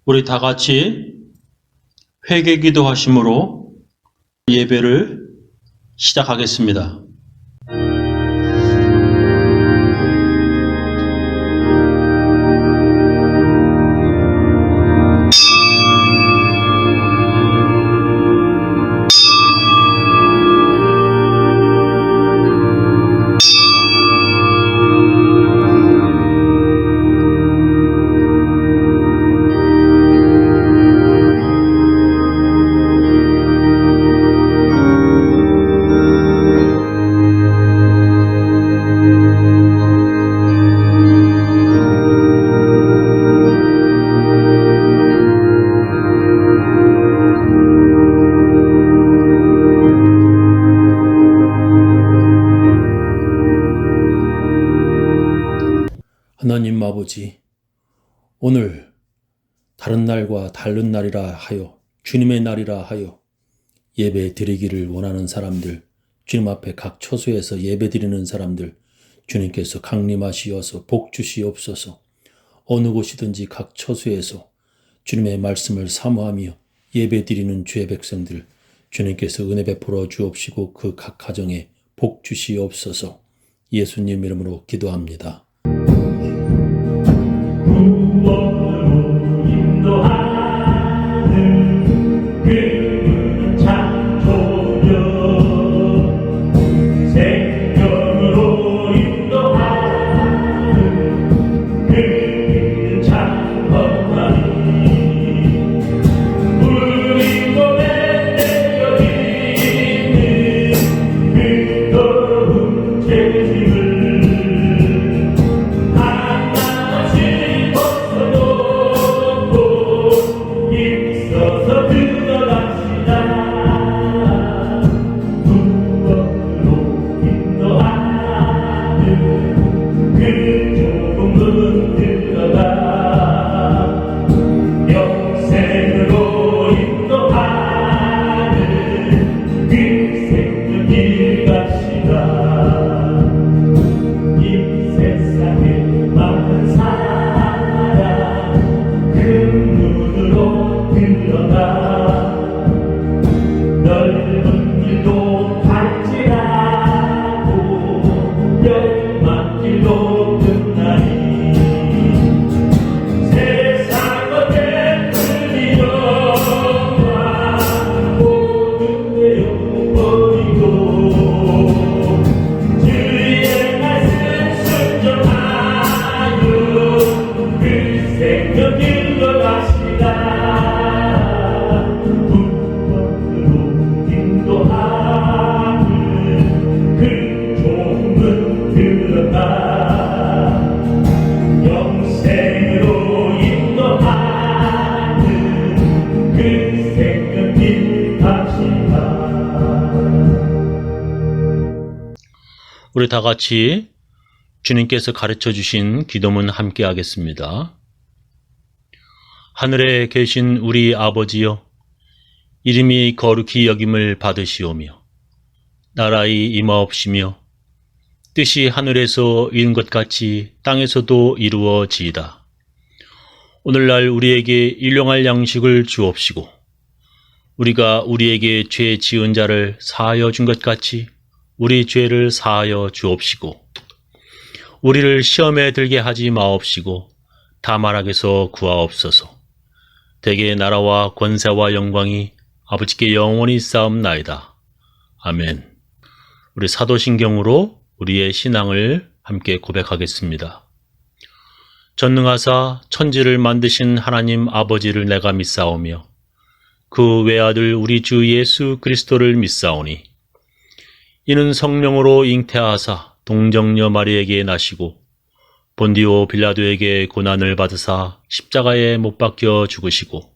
우리 다 같이 회개 기도하심으로 예배를 시작하겠습니다. 하나님 아버지, 오늘 다른 날과 다른 날이라 하여 주님의 날이라 하여 예배 드리기를 원하는 사람들, 주님 앞에 각 처소에서 예배 드리는 사람들 주님께서 강림하시어서 복 주시옵소서. 어느 곳이든지 각 처소에서 주님의 말씀을 사모하며 예배 드리는 주의 백성들 주님께서 은혜 베풀어 주옵시고 그 각 가정에 복 주시옵소서. 예수님 이름으로 기도합니다. 구원으로 인도하는 그 창조력, 생명으로 인도하는 그 창법하니 우리 몸에 내려 있는 그 더러운 죄짐을 우리 다 같이 주님께서 가르쳐 주신 기도문 함께 하겠습니다. 하늘에 계신 우리 아버지여, 이름이 거룩히 여김을 받으시오며 나라의 임하옵시며 뜻이 하늘에서 이룬 것 같이 땅에서도 이루어지이다. 오늘날 우리에게 일용할 양식을 주옵시고 우리가 우리에게 죄 지은 자를 사하여 준 것 같이 우리 죄를 사하여 주옵시고 우리를 시험에 들게 하지 마옵시고 다만 악에서 구하옵소서. 대개 나라와 권세와 영광이 아버지께 영원히 쌓옵나이다. 아멘. 우리 사도신경으로 우리의 신앙을 함께 고백하겠습니다. 전능하사 천지를 만드신 하나님 아버지를 내가 믿사오며 그 외아들 우리 주 예수 그리스도를 믿사오니 이는 성령으로 잉태하사 동정녀 마리에게 나시고 본디오 빌라도에게 고난을 받으사 십자가에 못 박혀 죽으시고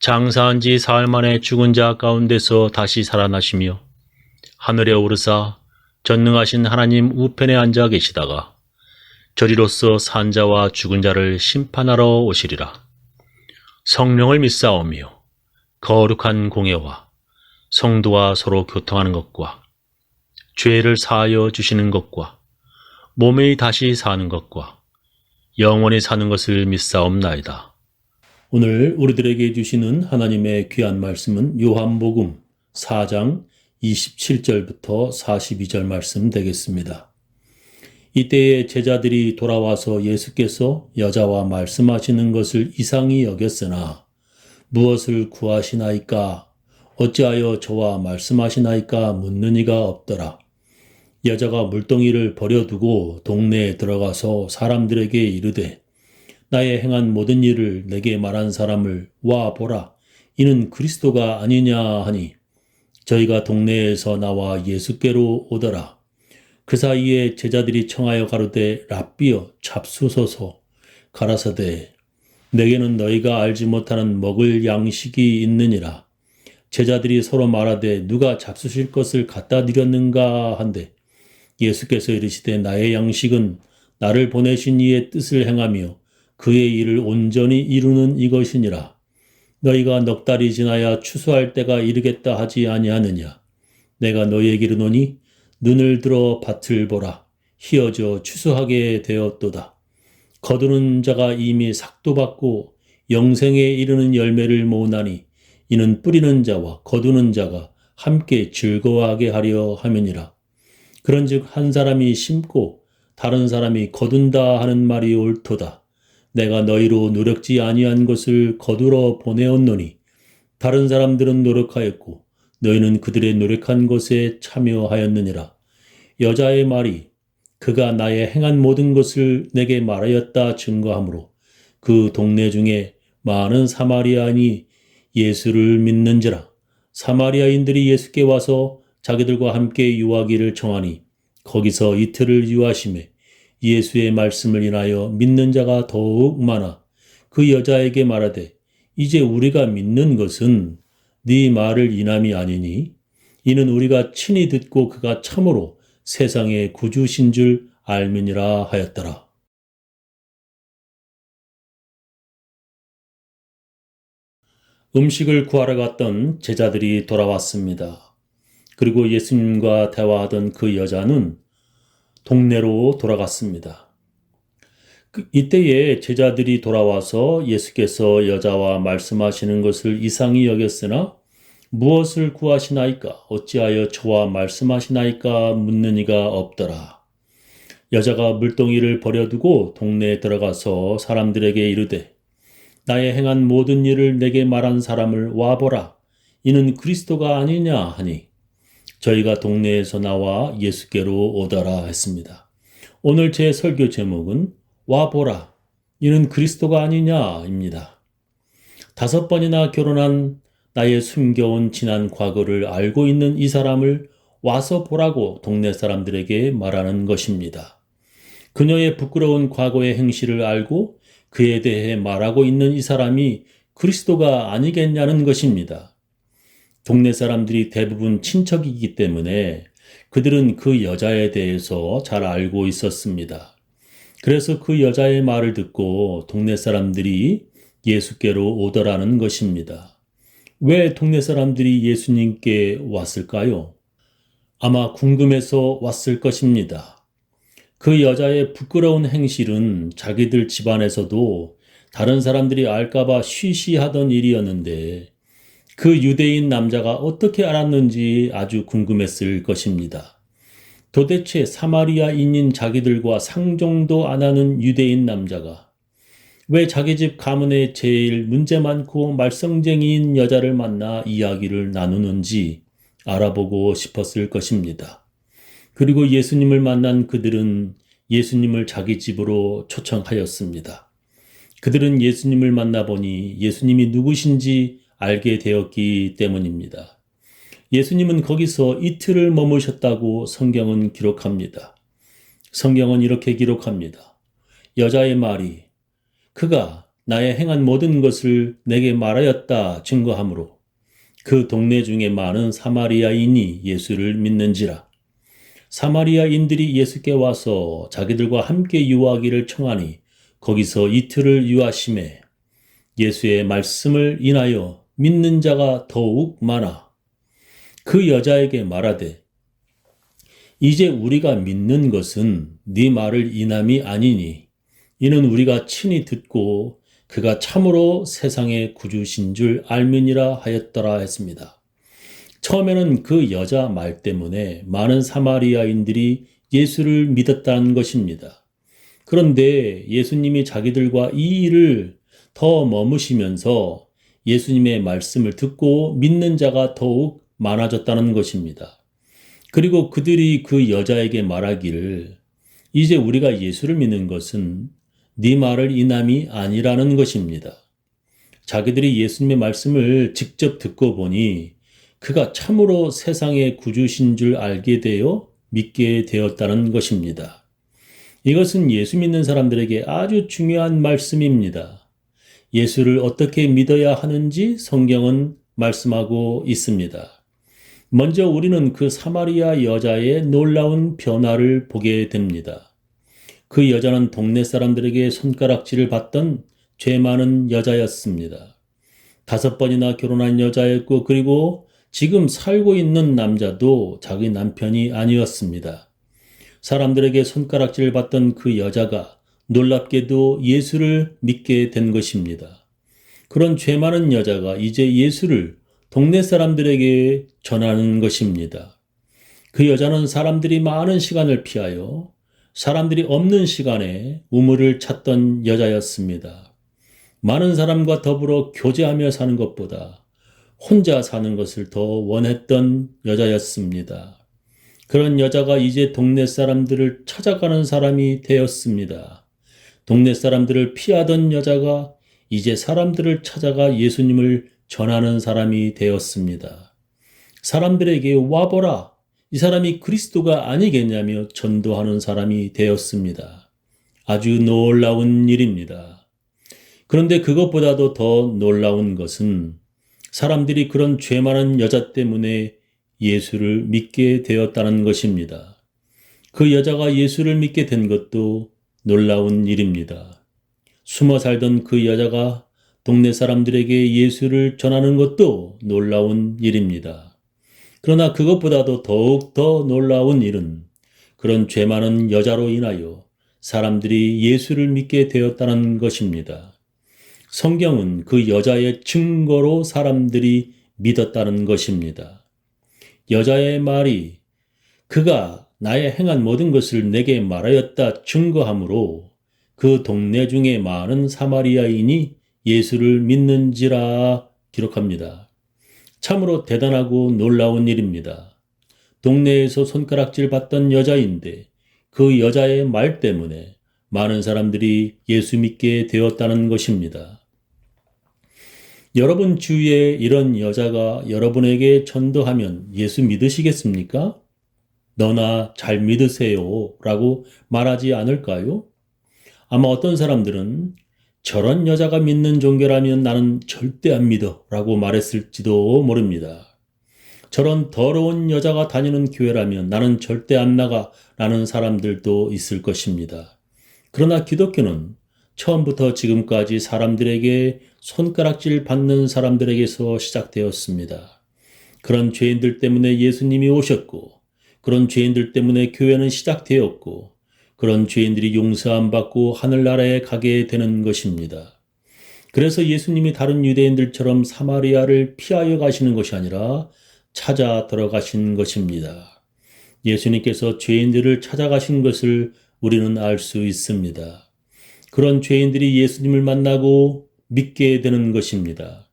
장사한 지 사흘 만에 죽은 자 가운데서 다시 살아나시며 하늘에 오르사 전능하신 하나님 우편에 앉아 계시다가 저리로서 산 자와 죽은 자를 심판하러 오시리라. 성령을 믿사오며 거룩한 공예와 성도와 서로 교통하는 것과 죄를 사하여 주시는 것과 몸이 다시 사는 것과 영원히 사는 것을 믿사옵나이다. 오늘 우리들에게 주시는 하나님의 귀한 말씀은 요한복음 4장 27절부터 42절 말씀 되겠습니다. 이때에 제자들이 돌아와서 예수께서 여자와 말씀하시는 것을 이상히 여겼으나 무엇을 구하시나이까? 어찌하여 저와 말씀하시나이까? 묻는 이가 없더라. 여자가 물동이를 버려두고 동네에 들어가서 사람들에게 이르되 나의 행한 모든 일을 내게 말한 사람을 와 보라. 이는 그리스도가 아니냐 하니 저희가 동네에서 나와 예수께로 오더라. 그 사이에 제자들이 청하여 가로되 랍비여 잡수소서. 가라사대 내게는 너희가 알지 못하는 먹을 양식이 있느니라. 제자들이 서로 말하되 누가 잡수실 것을 갖다 드렸는가 한데 예수께서 이르시되 나의 양식은 나를 보내신 이의 뜻을 행하며 그의 일을 온전히 이루는 이것이니라. 너희가 넉 달이 지나야 추수할 때가 이르겠다 하지 아니하느냐. 내가 너희에게 이르노니 눈을 들어 밭을 보라. 희어져 추수하게 되었도다. 거두는 자가 이미 삭도 받고 영생에 이르는 열매를 모으나니 이는 뿌리는 자와 거두는 자가 함께 즐거워하게 하려 함이니라. 그런즉 한 사람이 심고 다른 사람이 거둔다 하는 말이 옳도다. 내가 너희로 노력지 아니한 것을 거두러 보내었노니 다른 사람들은 노력하였고 너희는 그들의 노력한 것에 참여하였느니라. 여자의 말이 그가 나의 행한 모든 것을 내게 말하였다 증거하므로 그 동네 중에 많은 사마리아인이 예수를 믿는지라. 사마리아인들이 예수께 와서 자기들과 함께 유하기를 청하니 거기서 이틀을 유하심에 예수의 말씀을 인하여 믿는 자가 더욱 많아 그 여자에게 말하되 이제 우리가 믿는 것은 네 말을 인함이 아니니 이는 우리가 친히 듣고 그가 참으로 세상의 구주신 줄 알미니라 하였더라. 음식을 구하러 갔던 제자들이 돌아왔습니다. 그리고 예수님과 대화하던 그 여자는 동네로 돌아갔습니다. 이때에 제자들이 돌아와서 예수께서 여자와 말씀하시는 것을 이상히 여겼으나 무엇을 구하시나이까? 어찌하여 저와 말씀하시나이까? 묻는 이가 없더라. 여자가 물동이를 버려두고 동네에 들어가서 사람들에게 이르되 나의 행한 모든 일을 내게 말한 사람을 와보라. 이는 그리스도가 아니냐 하니 저희가 동네에서 나와 예수께로 오더라 했습니다. 오늘 제 설교 제목은 와보라. 이는 그리스도가 아니냐입니다. 5번이나 결혼한 나의 숨겨온 지난 과거를 알고 있는 이 사람을 와서 보라고 동네 사람들에게 말하는 것입니다. 그녀의 부끄러운 과거의 행실을 알고 그에 대해 말하고 있는 이 사람이 그리스도가 아니겠냐는 것입니다. 동네 사람들이 대부분 친척이기 때문에 그들은 그 여자에 대해서 잘 알고 있었습니다. 그래서 그 여자의 말을 듣고 동네 사람들이 예수께로 오더라는 것입니다. 왜 동네 사람들이 예수님께 왔을까요? 아마 궁금해서 왔을 것입니다. 그 여자의 부끄러운 행실은 자기들 집안에서도 다른 사람들이 알까봐 쉬쉬하던 일이었는데 그 유대인 남자가 어떻게 알았는지 아주 궁금했을 것입니다. 도대체 사마리아인인 자기들과 상종도 안 하는 유대인 남자가 왜 자기 집 가문에 제일 문제 많고 말썽쟁이인 여자를 만나 이야기를 나누는지 알아보고 싶었을 것입니다. 그리고 예수님을 만난 그들은 예수님을 자기 집으로 초청하였습니다. 그들은 예수님을 만나보니 예수님이 누구신지 알게 되었기 때문입니다. 예수님은 거기서 이틀을 머무셨다고 성경은 기록합니다. 성경은 이렇게 기록합니다. 여자의 말이 그가 나의 행한 모든 것을 내게 말하였다 증거하므로 그 동네 중에 많은 사마리아인이 예수를 믿는지라. 사마리아인들이 예수께 와서 자기들과 함께 유하기를 청하니 거기서 이틀을 유하심에 예수의 말씀을 인하여 믿는 자가 더욱 많아 그 여자에게 말하되 이제 우리가 믿는 것은 네 말을 인함이 아니니 이는 우리가 친히 듣고 그가 참으로 세상의 구주신 줄 알미니라 하였더라 했습니다. 처음에는 그 여자 말 때문에 많은 사마리아인들이 예수를 믿었다는 것입니다. 그런데 예수님이 자기들과 이 일을 더 머무시면서 예수님의 말씀을 듣고 믿는 자가 더욱 많아졌다는 것입니다. 그리고 그들이 그 여자에게 말하기를 이제 우리가 예수를 믿는 것은 네 말을 인함이 아니라는 것입니다. 자기들이 예수님의 말씀을 직접 듣고 보니 그가 참으로 세상의 구주신 줄 알게 되어 믿게 되었다는 것입니다. 이것은 예수 믿는 사람들에게 아주 중요한 말씀입니다. 예수를 어떻게 믿어야 하는지 성경은 말씀하고 있습니다. 먼저 우리는 그 사마리아 여자의 놀라운 변화를 보게 됩니다. 그 여자는 동네 사람들에게 손가락질을 받던 죄 많은 여자였습니다. 5번이나 결혼한 여자였고 그리고 지금 살고 있는 남자도 자기 남편이 아니었습니다. 사람들에게 손가락질을 받던 그 여자가 놀랍게도 예수를 믿게 된 것입니다. 그런 죄 많은 여자가 이제 예수를 동네 사람들에게 전하는 것입니다. 그 여자는 사람들이 많은 시간을 피하여 사람들이 없는 시간에 우물을 찾던 여자였습니다. 많은 사람과 더불어 교제하며 사는 것보다 혼자 사는 것을 더 원했던 여자였습니다. 그런 여자가 이제 동네 사람들을 찾아가는 사람이 되었습니다. 동네 사람들을 피하던 여자가 이제 사람들을 찾아가 예수님을 전하는 사람이 되었습니다. 사람들에게 와보라, 이 사람이 그리스도가 아니겠냐며 전도하는 사람이 되었습니다. 아주 놀라운 일입니다. 그런데 그것보다도 더 놀라운 것은 사람들이 그런 죄 많은 여자 때문에 예수를 믿게 되었다는 것입니다. 그 여자가 예수를 믿게 된 것도 놀라운 일입니다. 숨어 살던 그 여자가 동네 사람들에게 예수를 전하는 것도 놀라운 일입니다. 그러나 그것보다도 더욱 더 놀라운 일은 그런 죄 많은 여자로 인하여 사람들이 예수를 믿게 되었다는 것입니다. 성경은 그 여자의 증거로 사람들이 믿었다는 것입니다. 여자의 말이 그가 나의 행한 모든 것을 내게 말하였다 증거하므로 그 동네 중에 많은 사마리아인이 예수를 믿는지라 기록합니다. 참으로 대단하고 놀라운 일입니다. 동네에서 손가락질 받던 여자인데 그 여자의 말 때문에 많은 사람들이 예수 믿게 되었다는 것입니다. 여러분 주위에 이런 여자가 여러분에게 전도하면 예수 믿으시겠습니까? 너나 잘 믿으세요 라고 말하지 않을까요? 아마 어떤 사람들은 저런 여자가 믿는 종교라면 나는 절대 안 믿어 라고 말했을지도 모릅니다. 저런 더러운 여자가 다니는 교회라면 나는 절대 안 나가 라는 사람들도 있을 것입니다. 그러나 기독교는 처음부터 지금까지 사람들에게 손가락질 받는 사람들에게서 시작되었습니다. 그런 죄인들 때문에 예수님이 오셨고 그런 죄인들 때문에 교회는 시작되었고 그런 죄인들이 용서함 받고 하늘나라에 가게 되는 것입니다. 그래서 예수님이 다른 유대인들처럼 사마리아를 피하여 가시는 것이 아니라 찾아 들어가신 것입니다. 예수님께서 죄인들을 찾아가신 것을 우리는 알 수 있습니다. 그런 죄인들이 예수님을 만나고 믿게 되는 것입니다.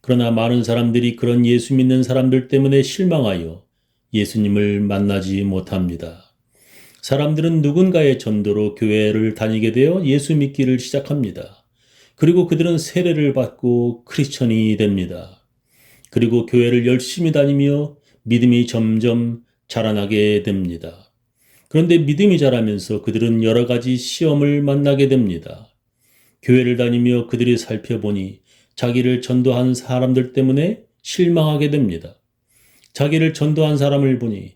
그러나 많은 사람들이 그런 예수 믿는 사람들 때문에 실망하여 예수님을 만나지 못합니다. 사람들은 누군가의 전도로 교회를 다니게 되어 예수 믿기를 시작합니다. 그리고 그들은 세례를 받고 크리스천이 됩니다. 그리고 교회를 열심히 다니며 믿음이 점점 자라나게 됩니다. 그런데 믿음이 자라면서 그들은 여러 가지 시험을 만나게 됩니다. 교회를 다니며 그들이 살펴보니 자기를 전도한 사람들 때문에 실망하게 됩니다. 자기를 전도한 사람을 보니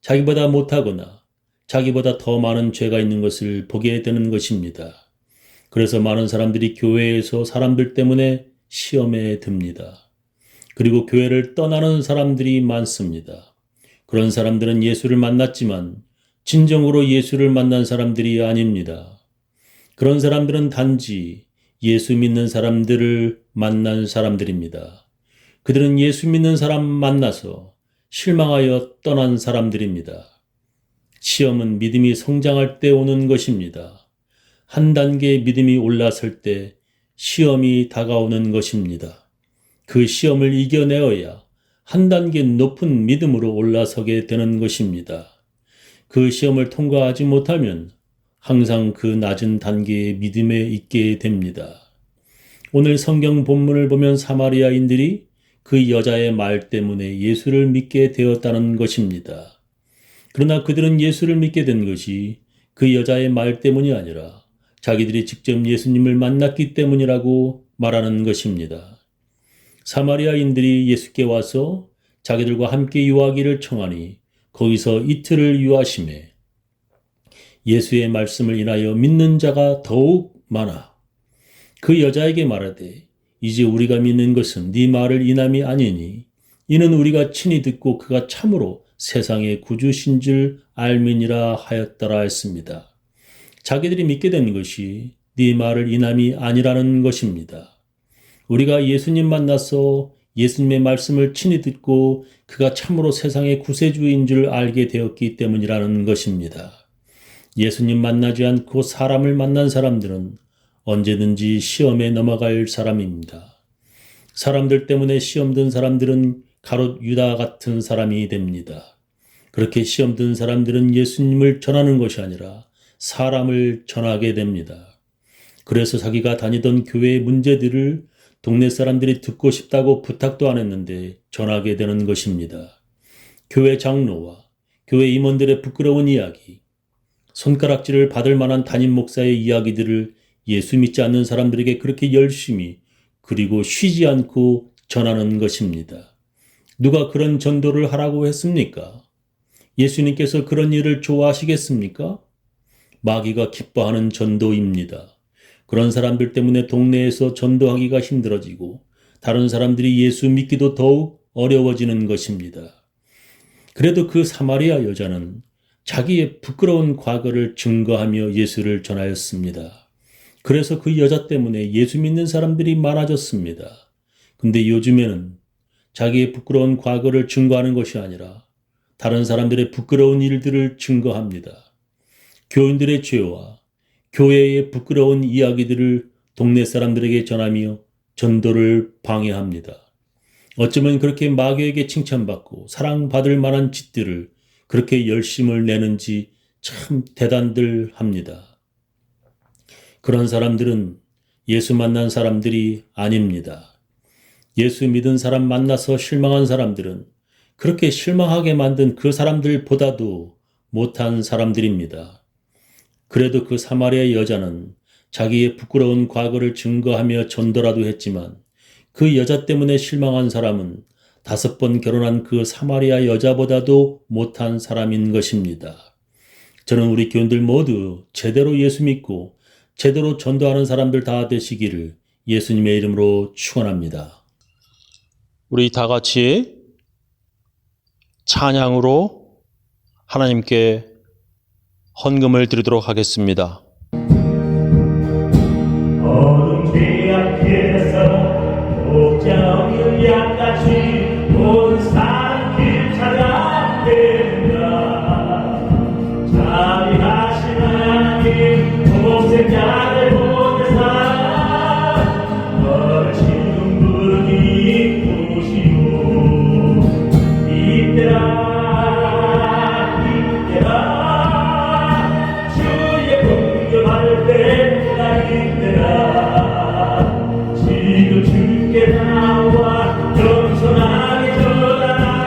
자기보다 못하거나 자기보다 더 많은 죄가 있는 것을 보게 되는 것입니다. 그래서 많은 사람들이 교회에서 사람들 때문에 시험에 듭니다. 그리고 교회를 떠나는 사람들이 많습니다. 그런 사람들은 예수를 만났지만 진정으로 예수를 만난 사람들이 아닙니다. 그런 사람들은 단지 예수 믿는 사람들을 만난 사람들입니다. 그들은 예수 믿는 사람 만나서 실망하여 떠난 사람들입니다. 시험은 믿음이 성장할 때 오는 것입니다. 한 단계 믿음이 올라설 때 시험이 다가오는 것입니다. 그 시험을 이겨내어야 한 단계 높은 믿음으로 올라서게 되는 것입니다. 그 시험을 통과하지 못하면 항상 그 낮은 단계의 믿음에 있게 됩니다. 오늘 성경 본문을 보면 사마리아인들이 그 여자의 말 때문에 예수를 믿게 되었다는 것입니다. 그러나 그들은 예수를 믿게 된 것이 그 여자의 말 때문이 아니라 자기들이 직접 예수님을 만났기 때문이라고 말하는 것입니다. 사마리아인들이 예수께 와서 자기들과 함께 유하기를 청하니 거기서 이틀을 유하심에 예수의 말씀을 인하여 믿는 자가 더욱 많아 그 여자에게 말하되 이제 우리가 믿는 것은 네 말을 인함이 아니니 이는 우리가 친히 듣고 그가 참으로 세상의 구주신 줄 알미니라 하였더라 했습니다. 자기들이 믿게 된 것이 네 말을 인함이 아니라는 것입니다. 우리가 예수님 만나서 예수님의 말씀을 친히 듣고 그가 참으로 세상의 구세주인 줄 알게 되었기 때문이라는 것입니다. 예수님 만나지 않고 사람을 만난 사람들은 언제든지 시험에 넘어갈 사람입니다. 사람들 때문에 시험 든 사람들은 가롯 유다 같은 사람이 됩니다. 그렇게 시험 든 사람들은 예수님을 전하는 것이 아니라 사람을 전하게 됩니다. 그래서 자기가 다니던 교회의 문제들을 동네 사람들이 듣고 싶다고 부탁도 안 했는데 전하게 되는 것입니다. 교회 장로와 교회 임원들의 부끄러운 이야기, 손가락질을 받을 만한 담임 목사의 이야기들을 예수 믿지 않는 사람들에게 그렇게 열심히 그리고 쉬지 않고 전하는 것입니다. 누가 그런 전도를 하라고 했습니까? 예수님께서 그런 일을 좋아하시겠습니까? 마귀가 기뻐하는 전도입니다. 그런 사람들 때문에 동네에서 전도하기가 힘들어지고 다른 사람들이 예수 믿기도 더욱 어려워지는 것입니다. 그래도 그 사마리아 여자는 자기의 부끄러운 과거를 증거하며 예수를 전하였습니다. 그래서 그 여자 때문에 예수 믿는 사람들이 많아졌습니다. 근데 요즘에는 자기의 부끄러운 과거를 증거하는 것이 아니라 다른 사람들의 부끄러운 일들을 증거합니다. 교인들의 죄와 교회의 부끄러운 이야기들을 동네 사람들에게 전하며 전도를 방해합니다. 어쩌면 그렇게 마귀에게 칭찬받고 사랑받을 만한 짓들을 그렇게 열심을 내는지 참 대단들 합니다. 그런 사람들은 예수 만난 사람들이 아닙니다. 예수 믿은 사람 만나서 실망한 사람들은 그렇게 실망하게 만든 그 사람들보다도 못한 사람들입니다. 그래도 그 사마리아 여자는 자기의 부끄러운 과거를 증거하며 전도라도 했지만 그 여자 때문에 실망한 사람은 5번 결혼한 그 사마리아 여자보다도 못한 사람인 것입니다. 저는 우리 교인들 모두 제대로 예수 믿고 제대로 전도하는 사람들 다 되시기를 예수님의 이름으로 축원합니다. 우리 다 같이 찬양으로 하나님께 헌금을 드리도록 하겠습니다. 어둠 뒤앞에서 옥자없는 양같이 온 사람 길 찾아간다. 자비하신 하나님 동생자를 보내사 너를 지금 부르니 부르시오. 이때라 주의 공격할 때가 이때라 지금 주께 나와 겸손하게 전하라.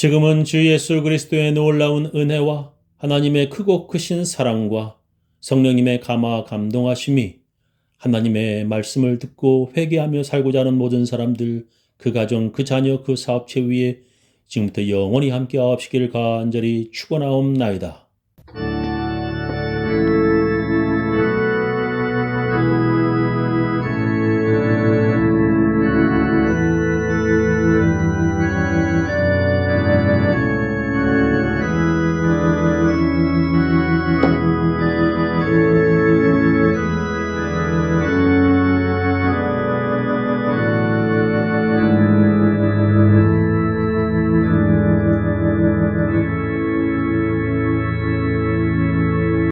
지금은 주 예수 그리스도의 놀라운 은혜와 하나님의 크고 크신 사랑과 성령님의 감화 감동하심이 하나님의 말씀을 듣고 회개하며 살고자 하는 모든 사람들, 그 가정, 그 자녀, 그 사업체 위에 지금부터 영원히 함께 하옵시기를 간절히 축원하옵나이다.